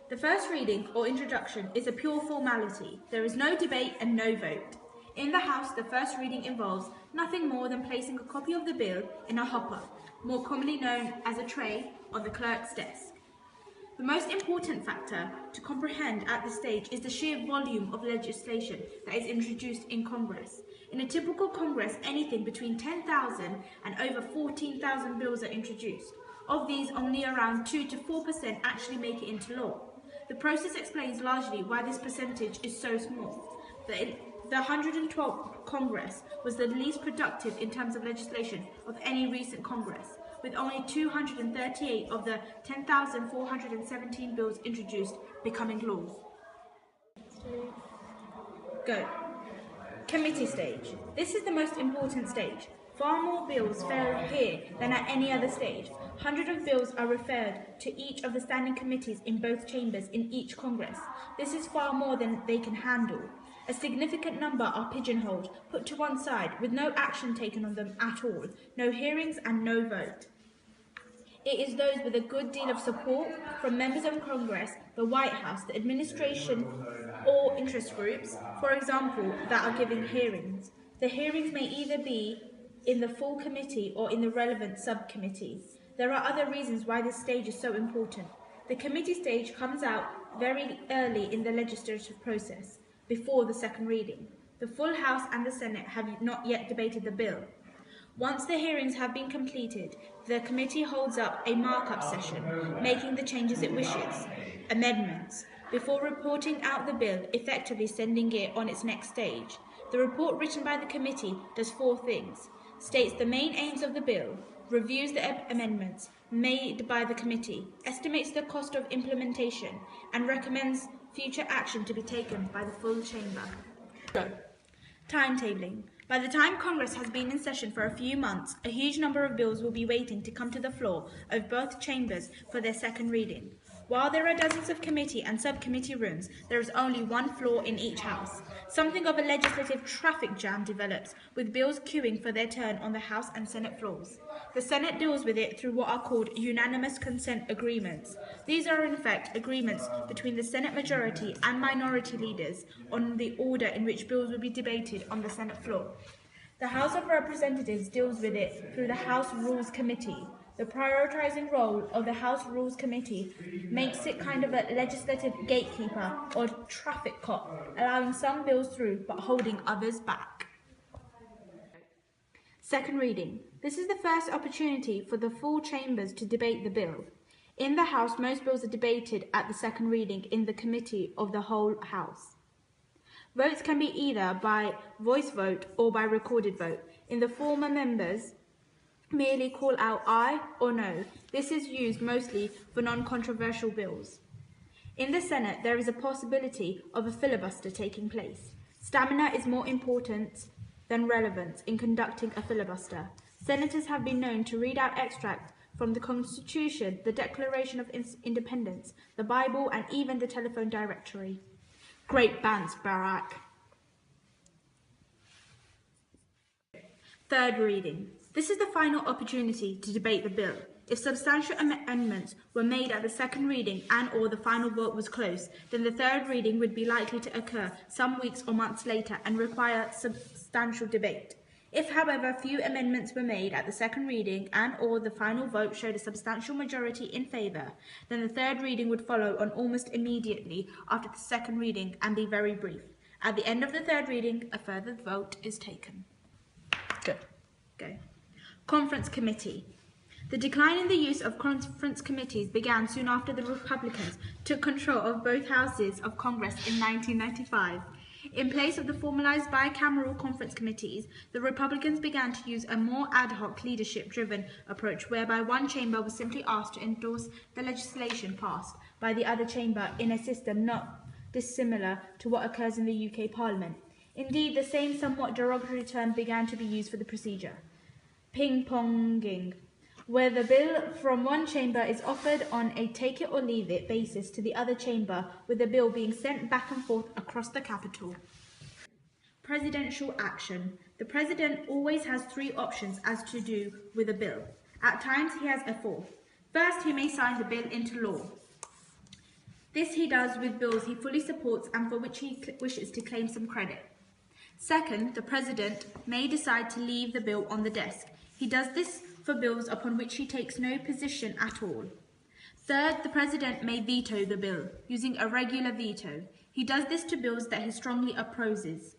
The first reading or introduction is a pure formality. There is no debate and no vote. In the House, the first reading involves nothing more than placing a copy of the bill in a hopper, more commonly known as a tray, on the clerk's desk. The most important factor to comprehend at this stage is the sheer volume of legislation that is introduced in Congress. In a typical Congress, anything between 10,000 and over 14,000 bills are introduced. Of these, only around 2 to 4% actually make it into law. The process explains largely why this percentage is so small. The 112th Congress was the least productive in terms of legislation of any recent Congress, with only 238 of the 10,417 bills introduced becoming laws. Go. Committee stage. This is the most important stage. Far more bills fail here than at any other stage. Hundreds of bills are referred to each of the standing committees in both chambers in each Congress. This is far more than they can handle. A significant number are pigeonholed, put to one side, with no action taken on them at all, no hearings and no vote. It is those with a good deal of support from members of Congress, the White House, the administration, or interest groups, for example, that are giving hearings. The hearings may either be in the full committee or in the relevant subcommittee. There are other reasons why this stage is so important. The committee stage comes out very early in the legislative process, before the second reading. The full House and the Senate have not yet debated the bill. Once the hearings have been completed, the committee holds up a markup session, making the changes it wishes, amendments, before reporting out the bill, effectively sending it on its next stage. The report written by the committee does 4 things: states the main aims of the bill, reviews the amendments made by the committee, estimates the cost of implementation, and recommends future action to be taken by the full chamber. Go. Timetabling. By the time Congress has been in session for a few months, a huge number of bills will be waiting to come to the floor of both chambers for their second reading. While there are dozens of committee and subcommittee rooms, there is only one floor in each house. Something of a legislative traffic jam develops, with bills queuing for their turn on the House and Senate floors. The Senate deals with it through what are called unanimous consent agreements. These are in effect agreements between the Senate majority and minority leaders on the order in which bills will be debated on the Senate floor. The House of Representatives deals with it through the House Rules Committee. The prioritizing role of the House Rules Committee makes it kind of a legislative gatekeeper or traffic cop, allowing some bills through but holding others back. Second reading. This is the first opportunity for the full chambers to debate the bill. In the House, most bills are debated at the second reading in the committee of the whole House. Votes can be either by voice vote or by recorded vote. In the former, members merely call out aye or no. This is used mostly for non-controversial bills. In the Senate, there is a possibility of a filibuster taking place. Stamina is more important than relevance in conducting a filibuster. Senators have been known to read out extracts from the Constitution, the Declaration of Independence, the Bible, and even the telephone directory. Great bands, Barack. Third reading. This is the final opportunity to debate the bill. If substantial amendments were made at the second reading and/or the final vote was close, then the third reading would be likely to occur some weeks or months later and require substantial debate. If, however, few amendments were made at the second reading and/or the final vote showed a substantial majority in favour, then the third reading would follow on almost immediately after the second reading and be very brief. At the end of the third reading, a further vote is taken. Go. Conference Committee. The decline in the use of conference committees began soon after the Republicans took control of both houses of Congress in 1995. In place of the formalized bicameral conference committees, the Republicans began to use a more ad hoc leadership-driven approach whereby one chamber was simply asked to endorse the legislation passed by the other chamber in a system not dissimilar to what occurs in the UK Parliament. Indeed, the same somewhat derogatory term began to be used for the procedure. Ping-ponging, where the bill from one chamber is offered on a take-it-or-leave-it basis to the other chamber, with the bill being sent back and forth across the capital. Presidential action. The President always has 3 options as to do with a bill. At times, he has a 4th. First, he may sign the bill into law. This he does with bills he fully supports and for which he wishes to claim some credit. Second, the President may decide to leave the bill on the desk. He does this for bills upon which he takes no position at all. Third, the President may veto the bill, using a regular veto. He does this to bills that he strongly opposes.